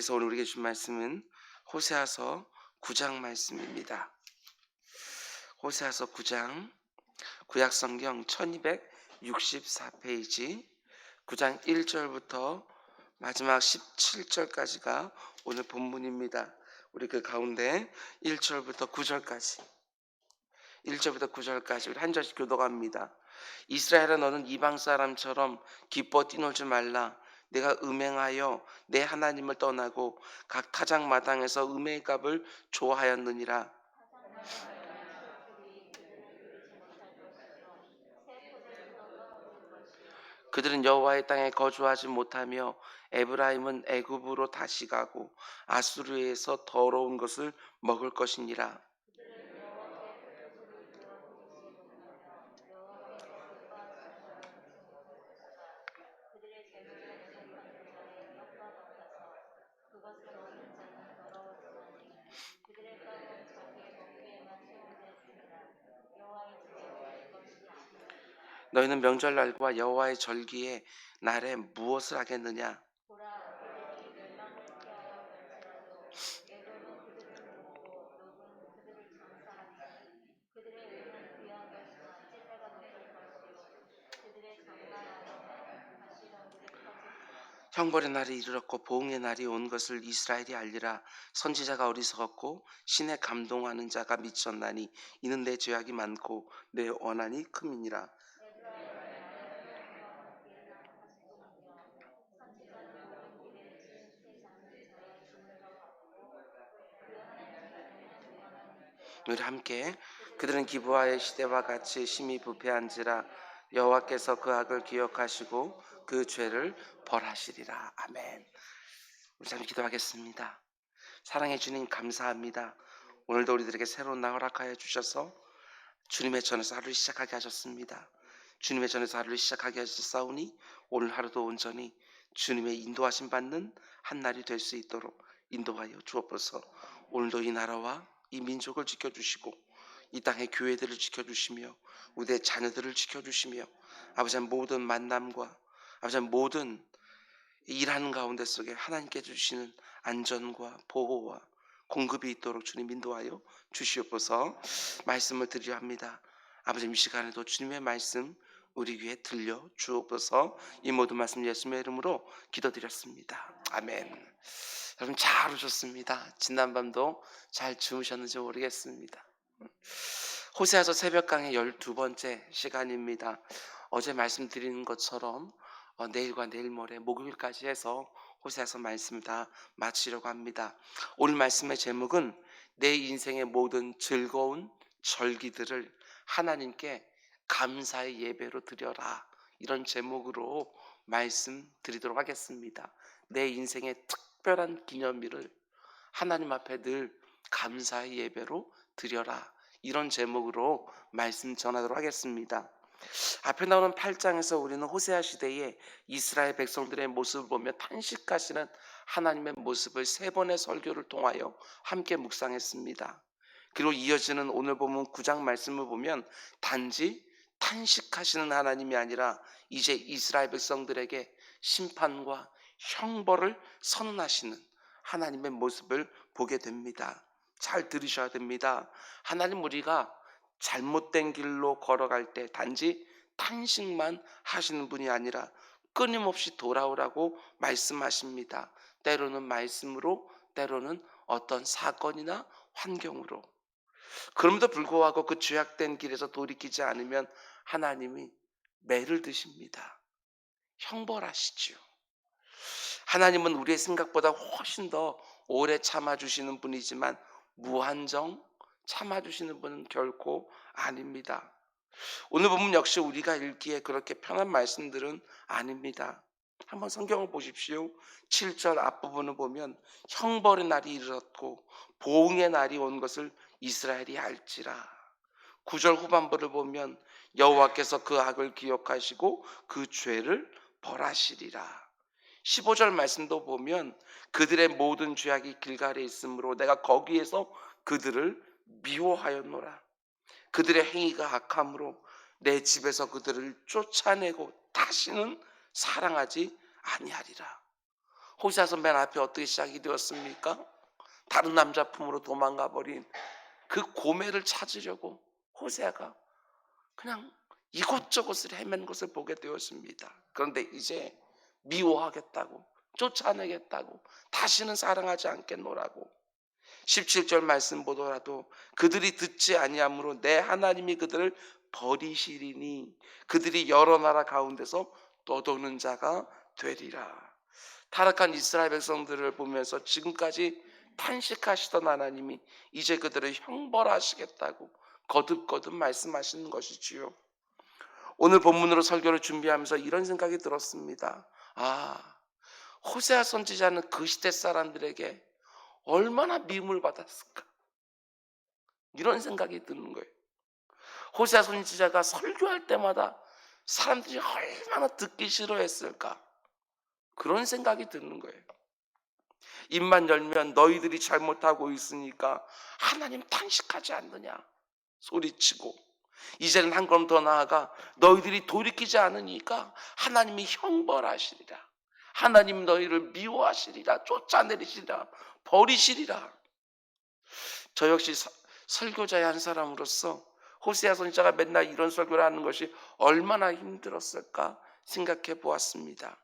하나님께서 오늘 우리에게 준 말씀은 호세아서 9장 말씀입니다. 호세아서 9장 구약성경 1264페이지 9장 1절부터 마지막 17절까지가 오늘 본문입니다. 우리 그 가운데 1절부터 9절까지 우리 한 절씩 교독합니다. 이스라엘아, 너는 이방 사람처럼 기뻐 뛰놀지 말라. 내가 음행하여 내 하나님을 떠나고 각 타작 마당에서 음행의 값을 좋아하였느니라. 그들은 여호와의 땅에 거주하지 못하며 에브라임은 애굽으로 다시 가고 아수르에서 더러운 것을 먹을 것이니라. 너희는 명절날과 여호와의 절기의 날에 무엇을 하겠느냐? 형벌의 날이 이르렀고 보응의 날이 온 것을 이스라엘이 알리라. 선지자가 어리석었고 신에 감동하는 자가 미쳤나니 이는 내 죄악이 많고 내 원한이 큼이니라. 우리 함께 그들은 기브아의 시대와 같이 심히 부패한지라. 여호와께서 그 악을 기억하시고 그 죄를 벌하시리라. 아멘. 우리 잠시 기도하겠습니다. 사랑해 주님, 감사합니다. 오늘도 우리들에게 새로운 날 허락하여 주셔서 주님의 전에서 하루를 시작하게 하셨습니다. 주님의 전에서 하루를 시작하게 하셨사오니 오늘 하루도 온전히 주님의 인도하심 받는 한 날이 될 수 있도록 인도하여 주옵소서. 오늘도 이 나라와 이 민족을 지켜주시고 이 땅의 교회들을 지켜주시며 우리의 자녀들을 지켜주시며 아버지 모든 만남과 아버지 모든 일하는 가운데 속에 하나님께 주시는 안전과 보호와 공급이 있도록 주님 인도하여 주시옵소서. 말씀을 드리려 합니다. 아버지, 이 시간에도 주님의 말씀 우리 귀에 들려 주옵소서. 이 모든 말씀 예수님의 이름으로 기도드렸습니다. 아멘. 여러분 잘 오셨습니다. 지난밤도 잘 주무셨는지 모르겠습니다. 호세아서 새벽 강의 12번째 시간입니다. 어제 말씀드린 것처럼 내일과 내일 모레 목요일까지 해서 호세아서 말씀을 다 마치려고 합니다. 오늘 말씀의 제목은 내 인생의 모든 즐거운 절기들을 하나님께 감사의 예배로 드려라, 이런 제목으로 말씀드리도록 하겠습니다. 내 인생의 특별한 기념일을 하나님 앞에 늘 감사의 예배로 드려라, 이런 제목으로 말씀 전하도록 하겠습니다. 앞에 나오는 8장에서 우리는 호세아 시대의 이스라엘 백성들의 모습을 보며 탄식하시는 하나님의 모습을 3번의 설교를 통하여 함께 묵상했습니다. 그리고 이어지는 오늘 본문 9장 말씀을 보면 단지 탄식하시는 하나님이 아니라 이제 이스라엘 백성들에게 심판과 형벌을 선언하시는 하나님의 모습을 보게 됩니다. 잘 들으셔야 됩니다. 하나님, 우리가 잘못된 길로 걸어갈 때 단지 탄식만 하시는 분이 아니라 끊임없이 돌아오라고 말씀하십니다. 때로는 말씀으로, 때로는 어떤 사건이나 환경으로. 그럼에도 불구하고 그 죄악된 길에서 돌이키지 않으면 하나님이 매를 드십니다. 형벌하시죠. 하나님은 우리의 생각보다 훨씬 더 오래 참아주시는 분이지만 무한정 참아주시는 분은 결코 아닙니다. 오늘 보면 역시 우리가 읽기에 그렇게 편한 말씀들은 아닙니다. 한번 성경을 보십시오. 7절 앞부분을 보면 형벌의 날이 이르렀고 보응의 날이 온 것을 이스라엘이 알지라. 9절 후반부를 보면 여호와께서 그 악을 기억하시고 그 죄를 벌하시리라. 15절 말씀도 보면 그들의 모든 죄악이 길갈에 있으므로 내가 거기에서 그들을 미워하였노라. 그들의 행위가 악함으로 내 집에서 그들을 쫓아내고 다시는 사랑하지 아니하리라. 호세아서 맨 앞에 어떻게 시작이 되었습니까? 다른 남자 품으로 도망가 버린 그 고멜을 찾으려고 호세아가 그냥 이곳저곳을 헤맨 것을 보게 되었습니다. 그런데 이제 미워하겠다고, 쫓아내겠다고, 다시는 사랑하지 않겠노라고 17절 말씀 보더라도 그들이 듣지 아니하므로 내 하나님이 그들을 버리시리니 그들이 여러 나라 가운데서 떠도는 자가 되리라. 타락한 이스라엘 백성들을 보면서 지금까지 탄식하시던 하나님이 이제 그들을 형벌하시겠다고 거듭거듭 말씀하시는 것이지요. 오늘 본문으로 설교를 준비하면서 이런 생각이 들었습니다. 호세아 선지자는 그 시대 사람들에게 얼마나 미움을 받았을까, 이런 생각이 드는 거예요. 호세아 선지자가 설교할 때마다 사람들이 얼마나 듣기 싫어했을까, 그런 생각이 드는 거예요. 입만 열면 너희들이 잘못하고 있으니까 하나님 탄식하지 않느냐 소리치고, 이제는 한 걸음 더 나아가 너희들이 돌이키지 않으니까 하나님이 형벌하시리라, 하나님 너희를 미워하시리라, 쫓아내리시리라, 버리시리라. 저 역시 설교자의 한 사람으로서 호세아 선지자가 맨날 이런 설교를 하는 것이 얼마나 힘들었을까 생각해 보았습니다.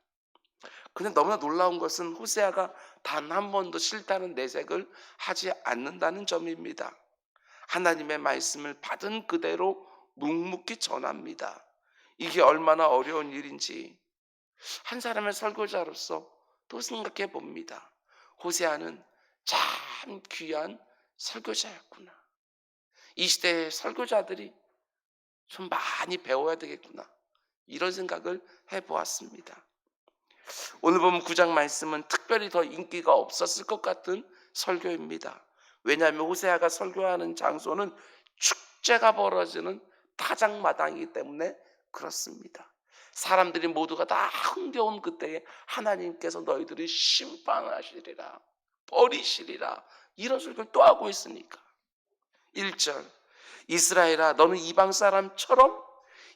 근데 너무나 놀라운 것은 호세아가 단 한 번도 싫다는 내색을 하지 않는다는 점입니다. 하나님의 말씀을 받은 그대로 묵묵히 전합니다. 이게 얼마나 어려운 일인지 한 사람의 설교자로서 또 생각해 봅니다. 호세아는 참 귀한 설교자였구나. 이 시대의 설교자들이 좀 많이 배워야 되겠구나, 이런 생각을 해보았습니다. 오늘 보면 9장 말씀은 특별히 더 인기가 없었을 것 같은 설교입니다. 왜냐하면 호세아가 설교하는 장소는 축제가 벌어지는 타작마당이기 때문에 그렇습니다. 사람들이 모두가 다 흥겨운 그때에 하나님께서 너희들이 심판하시리라, 버리시리라, 이런 설교를 또 하고 있으니까. 1절 이스라엘아 너는 이방 사람처럼,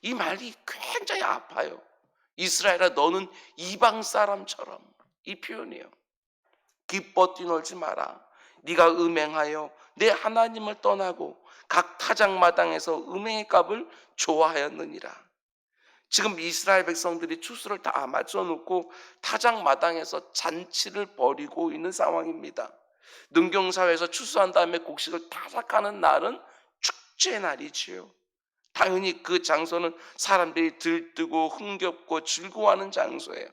이 말이 굉장히 아파요. 이스라엘아 너는 이방 사람처럼, 이 표현이에요. 기뻐 뛰놀지 마라. 네가 음행하여 내 하나님을 떠나고 각 타작마당에서 음행의 값을 좋아하였느니라. 지금 이스라엘 백성들이 추수를 다 맞춰놓고 타작마당에서 잔치를 벌이고 있는 상황입니다. 능경사회에서 추수한 다음에 곡식을 타작하는 날은 축제의 날이지요. 당연히 그 장소는 사람들이 들뜨고 흥겹고 즐거워하는 장소예요.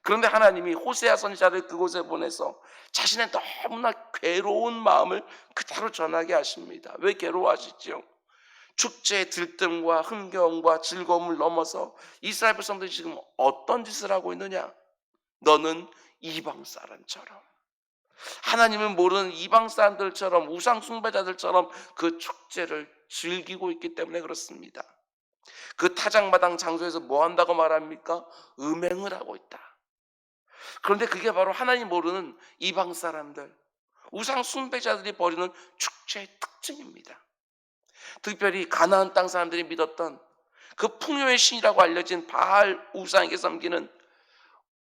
그런데 하나님이 호세아 선지자를 그곳에 보내서 자신의 너무나 괴로운 마음을 그대로 전하게 하십니다. 왜 괴로워하시죠? 축제의 들뜸과 흥겨움과 즐거움을 넘어서 이스라엘 백성들이 지금 어떤 짓을 하고 있느냐? 너는 이방 사람처럼, 하나님을 모르는 이방 사람들처럼, 우상 숭배자들처럼 그 축제를 즐기고 있기 때문에 그렇습니다. 그 타작마당 장소에서 뭐 한다고 말합니까? 음행을 하고 있다. 그런데 그게 바로 하나님 모르는 이방 사람들, 우상 숭배자들이 벌이는 축제의 특징입니다. 특별히 가나안 땅 사람들이 믿었던 그 풍요의 신이라고 알려진 바알 우상에게 섬기는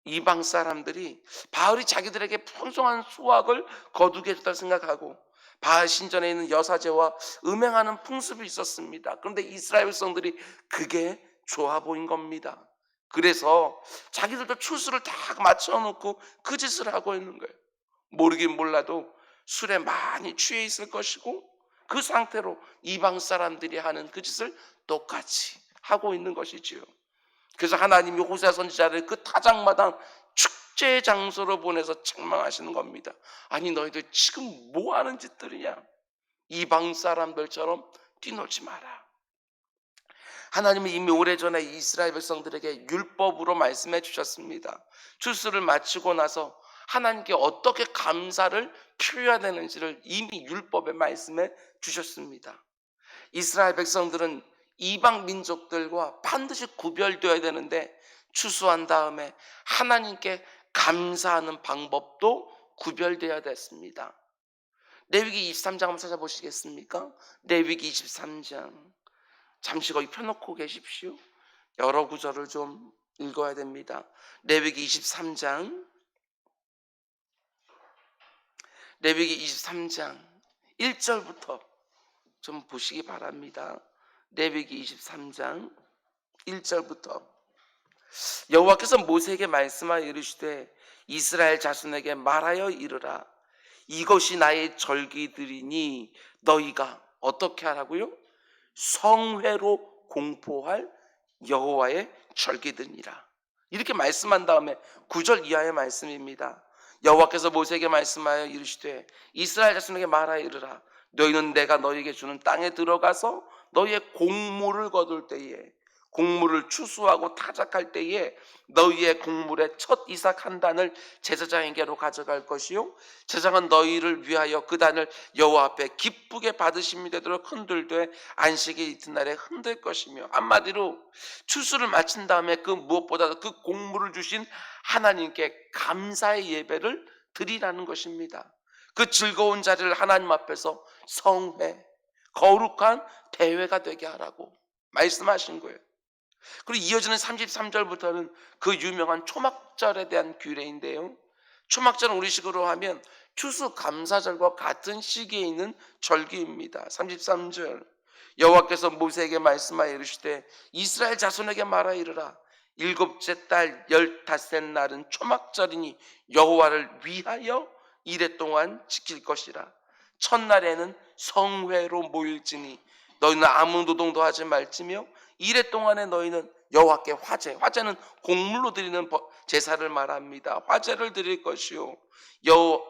이방 사람들이 바알이 자기들에게 풍성한 수확을 거두게 해줬다고 생각하고 바알 신전에 있는 여사제와 음행하는 풍습이 있었습니다. 그런데 이스라엘 백성들이 그게 좋아 보인 겁니다. 그래서 자기들도 추수를 다 맞춰놓고 그 짓을 하고 있는 거예요. 모르긴 몰라도 술에 많이 취해 있을 것이고 그 상태로 이방 사람들이 하는 그 짓을 똑같이 하고 있는 것이지요. 그래서 하나님이 호세아 선지자를 그 타작마당 축제 장소로 보내서 책망하시는 겁니다. 아니 너희들 지금 뭐 하는 짓들이냐? 이방 사람들처럼 뛰놀지 마라. 하나님은 이미 오래전에 이스라엘 백성들에게 율법으로 말씀해 주셨습니다. 추수를 마치고 나서 하나님께 어떻게 감사를 표해야 되는지를 이미 율법에 말씀해 주셨습니다. 이스라엘 백성들은 이방 민족들과 반드시 구별되어야 되는데 추수한 다음에 하나님께 감사하는 방법도 구별되어야 됐습니다. 레위기 23장 한번 찾아보시겠습니까? 레위기 23장 잠시 거기 펴놓고 계십시오. 여러 구절을 좀 읽어야 됩니다. 레위기 23장 레위기 23장 1절부터 좀 보시기 바랍니다. 레위기 23장 1절부터 여호와께서 모세에게 말씀하여 이르시되 이스라엘 자손에게 말하여 이르라. 이것이 나의 절기들이니 너희가 어떻게 하라고요? 성회로 공포할 여호와의 절기들이라. 이렇게 말씀한 다음에 9절 이하의 말씀입니다. 여호와께서 모세에게 말씀하여 이르시되 이스라엘 자손에게 말하여 이르라. 너희는 내가 너희에게 주는 땅에 들어가서 너희의 곡물을 거둘 때에, 곡물을 추수하고 타작할 때에 너희의 곡물의 첫 이삭 한 단을 제사장에게로 가져갈 것이요 제사장은 너희를 위하여 그 단을 여호와 앞에 기쁘게 받으심이 되도록 흔들되 안식일 이튿날에 흔들 것이며, 한마디로 추수를 마친 다음에 그 무엇보다도 그 곡물을 주신 하나님께 감사의 예배를 드리라는 것입니다. 그 즐거운 자리를 하나님 앞에서 성회, 거룩한 대회가 되게 하라고 말씀하신 거예요. 그리고 이어지는 33절부터는 그 유명한 초막절에 대한 규례인데요, 초막절은 우리식으로 하면 추수감사절과 같은 시기에 있는 절기입니다. 33절 여호와께서 모세에게 말씀하여 이르시되 이스라엘 자손에게 말하여 이르라. 일곱째 달 15째 날은 초막절이니 여호와를 위하여 이래 동안 지킬 것이라. 첫날에는 성회로 모일지니 너희는 아무 노동도 하지 말지며 이래 동안에 너희는 여호와께 화제는 곡물로 드리는 제사를 말합니다. 화제를 드릴 것이요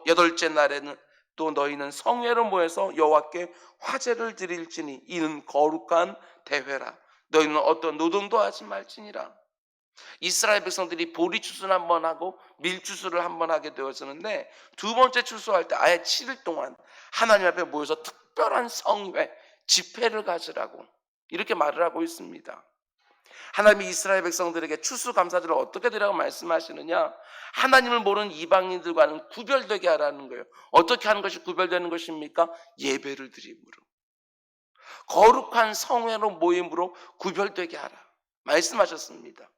여덟째 날에는 또 너희는 성회로 모여서 여호와께 화제를 드릴지니 이는 거룩한 대회라. 너희는 어떤 노동도 하지 말지니라. 이스라엘 백성들이 보리 추수를 한번 하고 밀 추수를 한번 하게 되었었는데, 두 번째 추수할 때 아예 7일 동안 하나님 앞에 모여서 특별한 성회, 집회를 가지라고 이렇게 말을 하고 있습니다. 하나님이 이스라엘 백성들에게 추수감사절을 어떻게 드리라고 말씀하시느냐, 하나님을 모르는 이방인들과는 구별되게 하라는 거예요. 어떻게 하는 것이 구별되는 것입니까? 예배를 드림으로, 거룩한 성회로 모임으로 구별되게 하라 말씀하셨습니다.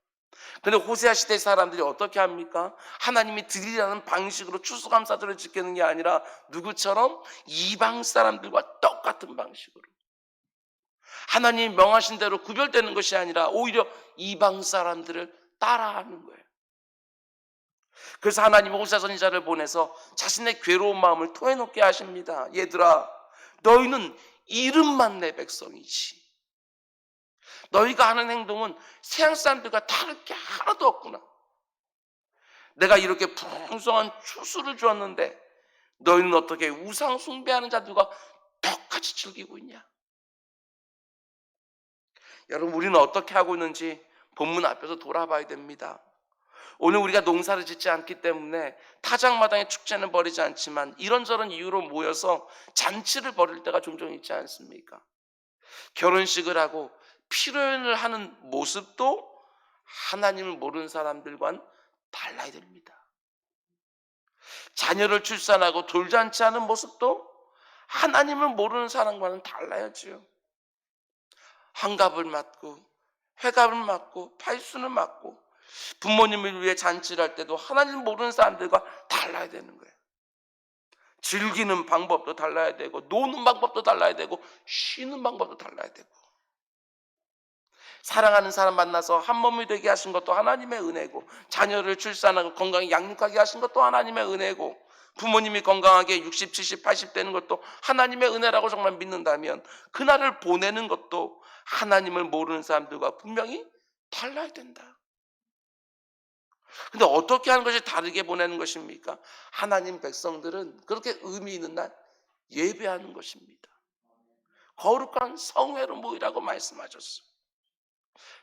그런데 호세아 시대 사람들이 어떻게 합니까? 하나님이 드리라는 방식으로 추수감사절을 지키는 게 아니라 누구처럼? 이방 사람들과 똑같은 방식으로, 하나님이 명하신 대로 구별되는 것이 아니라 오히려 이방 사람들을 따라하는 거예요. 그래서 하나님은 호세아 선지자를 보내서 자신의 괴로운 마음을 토해놓게 하십니다. 얘들아, 너희는 이름만 내 백성이지 너희가 하는 행동은 세상 사람들과 다를 게 하나도 없구나. 내가 이렇게 풍성한 추수를 주었는데 너희는 어떻게 우상 숭배하는 자들과 똑같이 즐기고 있냐. 여러분, 우리는 어떻게 하고 있는지 본문 앞에서 돌아봐야 됩니다. 오늘 우리가 농사를 짓지 않기 때문에 타작마당의 축제는 벌이지 않지만 이런저런 이유로 모여서 잔치를 벌일 때가 종종 있지 않습니까? 결혼식을 하고 피로연을 하는 모습도 하나님을 모르는 사람들과는 달라야 됩니다. 자녀를 출산하고 돌잔치하는 모습도 하나님을 모르는 사람과는 달라야지요. 환갑을 맞고 회갑을 맞고 팔순을 맞고 부모님을 위해 잔치를 할 때도 하나님 모르는 사람들과 달라야 되는 거예요. 즐기는 방법도 달라야 되고 노는 방법도 달라야 되고 쉬는 방법도 달라야 되고, 사랑하는 사람 만나서 한 몸이 되게 하신 것도 하나님의 은혜고, 자녀를 출산하고 건강히 양육하게 하신 것도 하나님의 은혜고, 부모님이 건강하게 60, 70, 80 되는 것도 하나님의 은혜라고 정말 믿는다면 그날을 보내는 것도 하나님을 모르는 사람들과 분명히 달라야 된다. 근데 어떻게 하는 것이 다르게 보내는 것입니까? 하나님 백성들은 그렇게 의미 있는 날 예배하는 것입니다. 거룩한 성회로 모이라고 말씀하셨어요.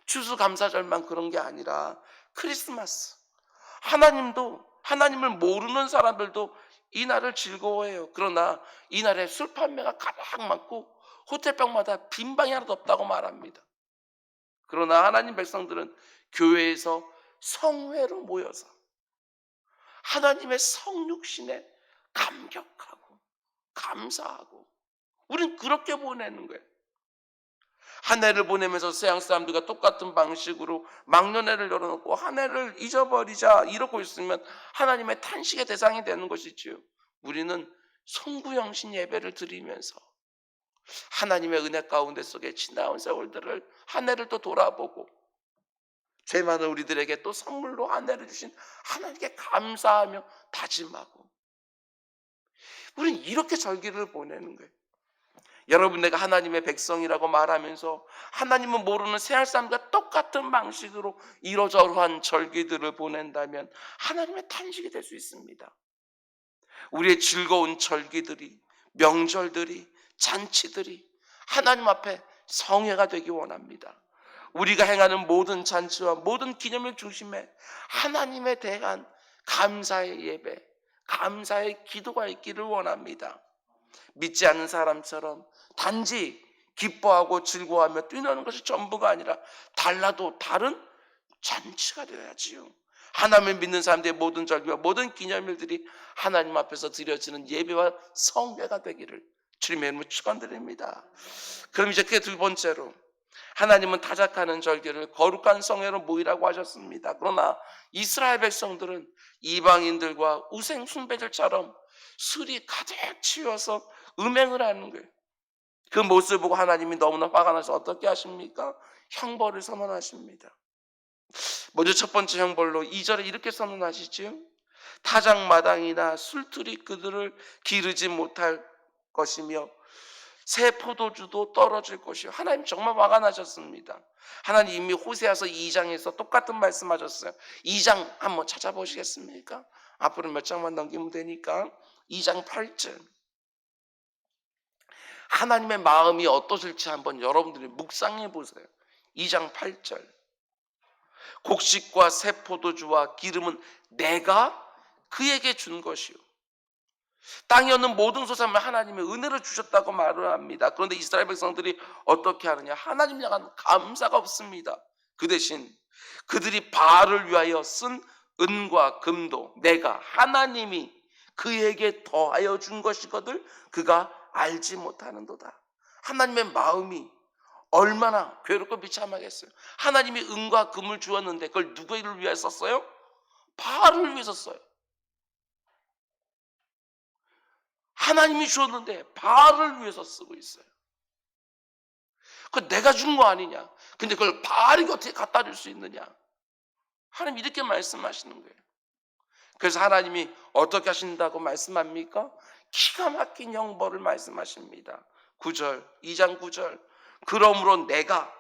추수감사절만 그런 게 아니라 크리스마스, 하나님도, 하나님을 모르는 사람들도 이 날을 즐거워해요. 그러나 이 날에 술 판매가 가장 많고 호텔방마다 빈 방이 하나도 없다고 말합니다. 그러나 하나님 백성들은 교회에서 성회로 모여서 하나님의 성육신에 감격하고 감사하고, 우린 그렇게 보내는 거예요. 한 해를 보내면서 서양 사람들과 똑같은 방식으로 막년회를 열어놓고 한 해를 잊어버리자 이러고 있으면 하나님의 탄식의 대상이 되는 것이지요. 우리는 송구영신 예배를 드리면서 하나님의 은혜 가운데 속에 지나온 세월들을 한 해를 또 돌아보고 죄 많은 우리들에게 또 선물로 한 해를 주신 하나님께 감사하며 다짐하고 우리는 이렇게 절기를 보내는 거예요. 여러분, 내가 하나님의 백성이라고 말하면서 하나님은 모르는 새할 삶과 똑같은 방식으로 이러저러한 절기들을 보낸다면 하나님의 탄식이 될 수 있습니다. 우리의 즐거운 절기들이, 명절들이, 잔치들이 하나님 앞에 성회가 되기 원합니다. 우리가 행하는 모든 잔치와 모든 기념일 중심에 하나님에 대한 감사의 예배, 감사의 기도가 있기를 원합니다. 믿지 않는 사람처럼 단지 기뻐하고 즐거워하며 뛰노는 것이 전부가 아니라 달라도 다른 잔치가 되어야지요. 하나님을 믿는 사람들의 모든 절기와 모든 기념일들이 하나님 앞에서 드려지는 예배와 성회가 되기를 주님의 이름으로 축원드립니다. 그럼 이제 그 두 번째로, 하나님은 타작하는 절기를 거룩한 성회로 모이라고 하셨습니다. 그러나 이스라엘 백성들은 이방인들과 우상 숭배들처럼 술이 가득 치여서 음행을 하는 거예요. 그 모습을 보고 하나님이 너무나 화가 나서 어떻게 하십니까? 형벌을 선언하십니다. 먼저 첫 번째 형벌로 2절에 이렇게 선언하시죠. 타작마당이나 술틀이 그들을 기르지 못할 것이며 새 포도주도 떨어질 것이요. 하나님 정말 화가 나셨습니다. 하나님 이미 호세아서 2장에서 똑같은 말씀하셨어요. 2장 한번 찾아보시겠습니까? 앞으로 몇 장만 넘기면 되니까 2장 8절. 하나님의 마음이 어떠실지 한번 여러분들이 묵상해 보세요. 2장 8절. 곡식과 새 포도주와 기름은 내가 그에게 준 것이요. 땅에 없는 모든 소산을 하나님의 은혜를 주셨다고 말을 합니다. 그런데 이스라엘 백성들이 어떻게 하느냐? 하나님 향한 감사가 없습니다. 그 대신 그들이 바알을 위하여 쓴 은과 금도 내가 하나님이 그에게 더하여 준 것이거늘 그가 알지 못하는도다. 하나님의 마음이 얼마나 괴롭고 비참하겠어요. 하나님이 은과 금을 주었는데 그걸 누구를 위해 썼어요? 바알을 위해 썼어요. 하나님이 주었는데 바알을 위해서 쓰고 있어요. 그건 내가 준 거 아니냐? 근데 그걸 바알이 어떻게 갖다 줄 수 있느냐? 하나님 이렇게 말씀하시는 거예요. 그래서 하나님이 어떻게 하신다고 말씀합니까? 기가 막힌 형벌을 말씀하십니다. 9절, 2장 9절. 그러므로 내가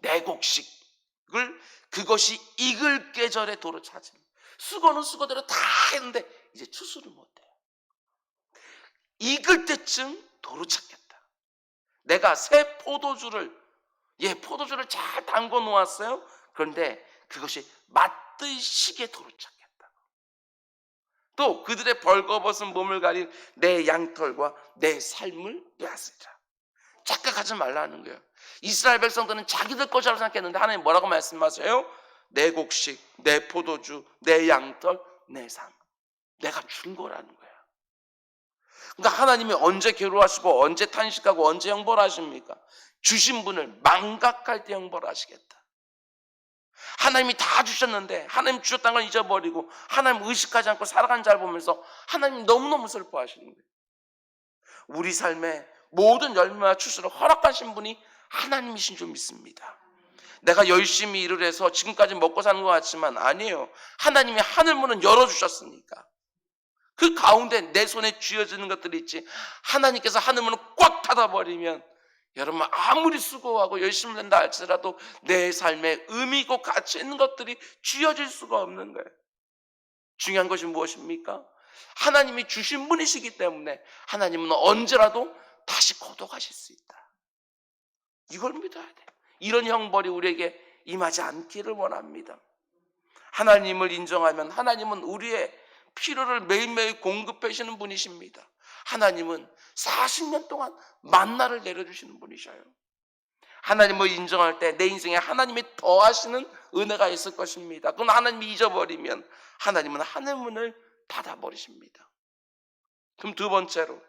내 곡식을 그것이 익을 계절에 도로 찾으면, 수고는 수고대로 다 했는데 이제 추수를 못해요. 익을 때쯤 도로 찾겠다. 내가 새 포도주를 잘 담궈 놓았어요. 그런데 그것이 맞들 시기에 도로 찾겠다. 또 그들의 벌거벗은 몸을 가린 내 양털과 내 삶을 빼앗으리라. 착각하지 말라는 거예요. 이스라엘 백성들은 자기들 것이라고 생각했는데 하나님 뭐라고 말씀하세요? 내 곡식, 내 포도주, 내 양털, 내 삶. 내가 준 거라는 거예요. 그러니까 하나님이 언제 괴로워하시고 언제 탄식하고 언제 형벌하십니까? 주신 분을 망각할 때 형벌하시겠다. 하나님이 다 주셨는데 하나님 주셨다는 걸 잊어버리고 하나님 의식하지 않고 살아가는 자를 보면서 하나님 너무너무 슬퍼하시는 거예요. 우리 삶에 모든 열매와 추수를 허락하신 분이 하나님이신 줄 믿습니다. 내가 열심히 일을 해서 지금까지 먹고 사는 것 같지만 아니에요. 하나님이 하늘문은 열어주셨으니까 그 가운데 내 손에 쥐어지는 것들이 있지, 하나님께서 하늘문을 꽉 닫아버리면 여러분 아무리 수고하고 열심히 된다 할지라도 내 삶에 의미고 가치 있는 것들이 쥐어질 수가 없는 거예요. 중요한 것이 무엇입니까? 하나님이 주신 분이시기 때문에 하나님은 언제라도 다시 거둬가실 수 있다. 이걸 믿어야 돼. 이런 형벌이 우리에게 임하지 않기를 원합니다. 하나님을 인정하면 하나님은 우리의 필요를 매일매일 공급해 주시는 분이십니다. 하나님은 40년 동안 만나를 내려주시는 분이셔요. 하나님을 인정할 때 내 인생에 하나님이 더하시는 은혜가 있을 것입니다. 그건 하나님이 잊어버리면 하나님은 하늘문을 닫아버리십니다. 그럼 두 번째로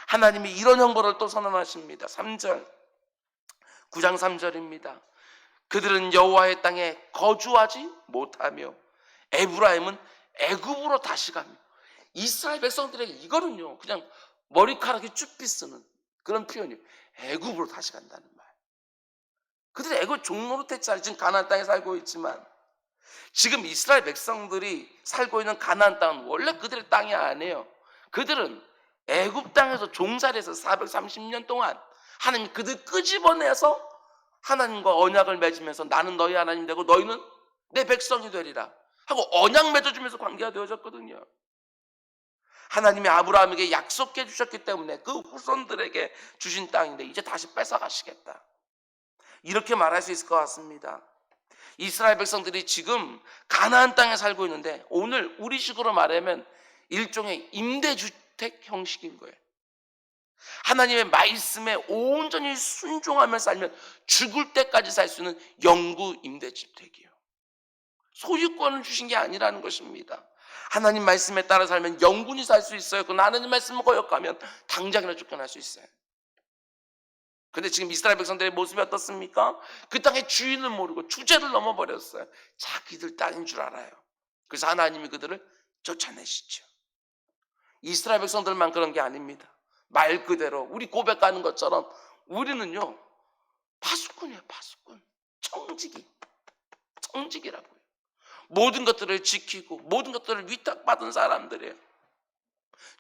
하나님이 이런 형벌을 또 선언하십니다. 3절, 9장 3절입니다. 그들은 여호와의 땅에 거주하지 못하며 에브라임은 애굽으로 다시 가며. 이스라엘 백성들에게 이거는요 그냥 머리카락이 쭈삐 쓰는 그런 표현이에요. 애굽으로 다시 간다는 말. 그들이 애굽 종노릇했잖아요. 지금 가나안 땅에 살고 있지만 지금 이스라엘 백성들이 살고 있는 가나안 땅은 원래 그들의 땅이 아니에요. 그들은 애굽 땅에서 종살이해서 430년 동안 하나님 그들 끄집어내서 하나님과 언약을 맺으면서 나는 너희 하나님 되고 너희는 내 백성이 되리라 하고 언약 맺어주면서 관계가 되어졌거든요. 하나님이 아브라함에게 약속해 주셨기 때문에 그 후손들에게 주신 땅인데 이제 다시 뺏어가시겠다, 이렇게 말할 수 있을 것 같습니다. 이스라엘 백성들이 지금 가나안 땅에 살고 있는데 오늘 우리식으로 말하면 일종의 임대주택 형식인 거예요. 하나님의 말씀에 온전히 순종하며 살면 죽을 때까지 살 수 있는 영구 임대주택이에요. 소유권을 주신 게 아니라는 것입니다. 하나님 말씀에 따라 살면 영원히 살 수 있어요. 그 하나님 말씀을 거역하면 당장이나 쫓겨날 수 있어요. 근데 지금 이스라엘 백성들의 모습이 어떻습니까? 그 땅의 주인을 모르고 주제를 넘어버렸어요. 자기들 땅인 줄 알아요. 그래서 하나님이 그들을 쫓아내시죠. 이스라엘 백성들만 그런 게 아닙니다. 말 그대로 우리 고백하는 것처럼 우리는요 파수꾼이에요. 파수꾼. 청직이라고요. 모든 것들을 지키고 모든 것들을 위탁받은 사람들이에요.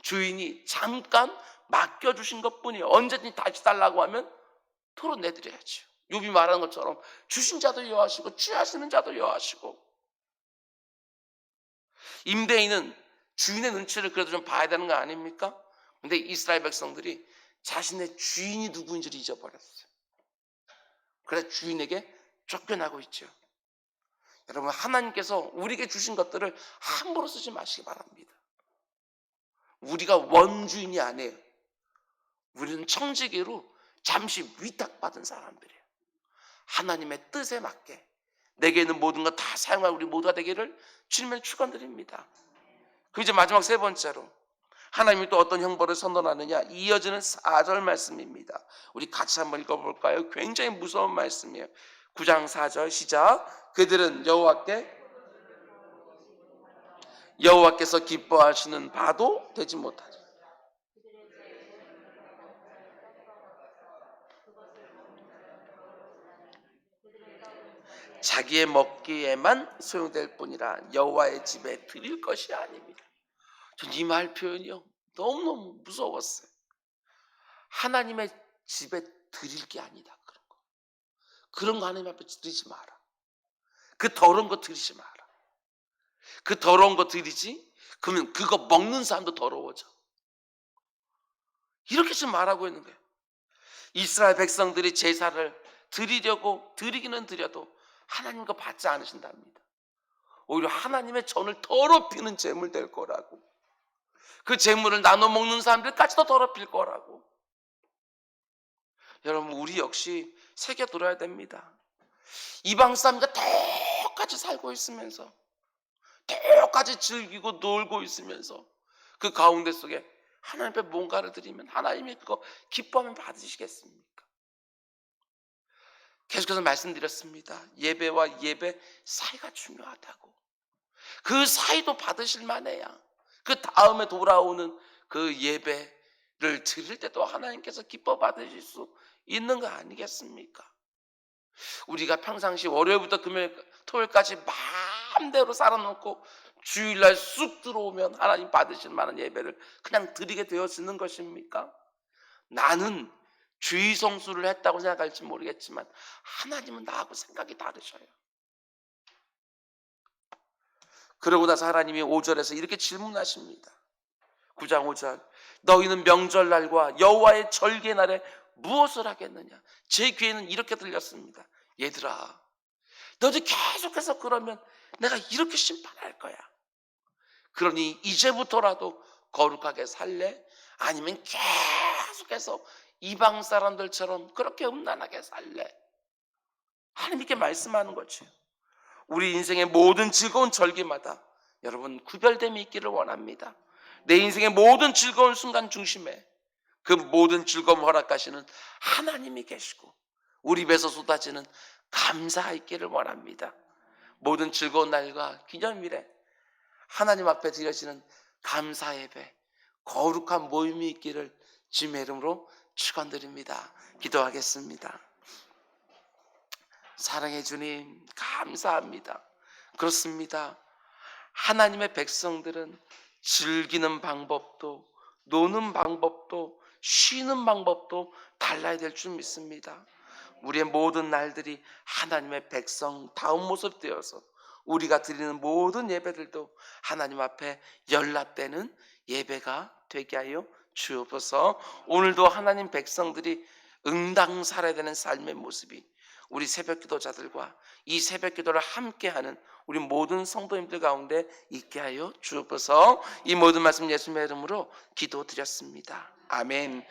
주인이 잠깐 맡겨주신 것뿐이에요. 언제든지 다시 달라고 하면 털어내드려야죠. 욥이 말하는 것처럼 주신 자도 여하시고 취하시는 자도 여하시고. 임대인은 주인의 눈치를 그래도 좀 봐야 되는 거 아닙니까? 근데 이스라엘 백성들이 자신의 주인이 누구인지를 잊어버렸어요. 그래서 주인에게 쫓겨나고 있죠. 여러분, 하나님께서 우리에게 주신 것들을 함부로 쓰지 마시기 바랍니다. 우리가 원주인이 아니에요. 우리는 청지기로 잠시 위탁받은 사람들이에요. 하나님의 뜻에 맞게 내게 있는 모든 것 다 사용할 우리 모두가 되기를 주님을 축원드립니다. 그 이제 마지막 세 번째로 하나님이 또 어떤 형벌을 선언하느냐, 이어지는 4절 말씀입니다. 우리 같이 한번 읽어볼까요? 굉장히 무서운 말씀이에요. 9장 4절 시작. 그들은 여호와께서 기뻐하시는 바도 되지 못하리. 자기의 먹기에만 소용될 뿐이라 여호와의 집에 드릴 것이 아닙니다. 전 이 말 표현이요 너무너무 무서웠어요. 하나님의 집에 드릴 게 아니다. 그런 거 하나님 앞에 드리지 마라. 그 더러운 거 드리지 마라. 그 더러운 거 드리지? 그러면 그거 먹는 사람도 더러워져. 이렇게 좀 말하고 있는 거예요. 이스라엘 백성들이 제사를 드리려고 드리기는 드려도 하나님 거 받지 않으신답니다. 오히려 하나님의 전을 더럽히는 제물 될 거라고. 그 제물을 나눠 먹는 사람들까지도 더럽힐 거라고. 여러분, 우리 역시 새겨들어야 됩니다. 이방 사람과 똑같이 살고 있으면서 똑같이 즐기고 놀고 있으면서 그 가운데 속에 하나님 앞에 뭔가를 드리면 하나님이 그거 기뻐하면 받으시겠습니까? 계속해서 말씀드렸습니다. 예배와 예배 사이가 중요하다고. 그 사이도 받으실 만해야 그 다음에 돌아오는 그 예배를 드릴 때도 하나님께서 기뻐 받으실 수 있는 거 아니겠습니까? 우리가 평상시 월요일부터 금요일, 토요일까지 마음대로 살아놓고 주일날 쑥 들어오면 하나님 받으실 만한 예배를 그냥 드리게 되어지는 것입니까? 나는 주의 성수를 했다고 생각할지 모르겠지만 하나님은 나하고 생각이 다르셔요. 그러고 나서 하나님이 5절에서 이렇게 질문하십니다. 9장 5절. 너희는 명절날과 여호와의 절개날에 무엇을 하겠느냐? 제 귀에는 이렇게 들렸습니다. 얘들아, 너도 계속해서 그러면 내가 이렇게 심판할 거야. 그러니 이제부터라도 거룩하게 살래? 아니면 계속해서 이방 사람들처럼 그렇게 음란하게 살래? 하나님께 말씀하는 거죠. 우리 인생의 모든 즐거운 절기마다 여러분 구별됨이 있기를 원합니다. 내 인생의 모든 즐거운 순간 중심에 그 모든 즐거움 허락하시는 하나님이 계시고 우리 입에서 쏟아지는 감사가 있기를 원합니다. 모든 즐거운 날과 기념일에 하나님 앞에 드려지는 감사 예배 거룩한 모임이 있기를 주님의 이름으로 축원드립니다. 기도하겠습니다. 사랑해 주님, 감사합니다. 그렇습니다. 하나님의 백성들은 즐기는 방법도, 노는 방법도, 쉬는 방법도 달라야 될 줄 믿습니다. 우리의 모든 날들이 하나님의 백성다운 모습 되어서 우리가 드리는 모든 예배들도 하나님 앞에 연락되는 예배가 되게 하여 주옵소서. 오늘도 하나님 백성들이 응당 살아야 되는 삶의 모습이 우리 새벽기도자들과 이 새벽기도를 함께하는 우리 모든 성도님들 가운데 있게 하여 주옵소서. 이 모든 말씀 예수님의 이름으로 기도드렸습니다. 아멘.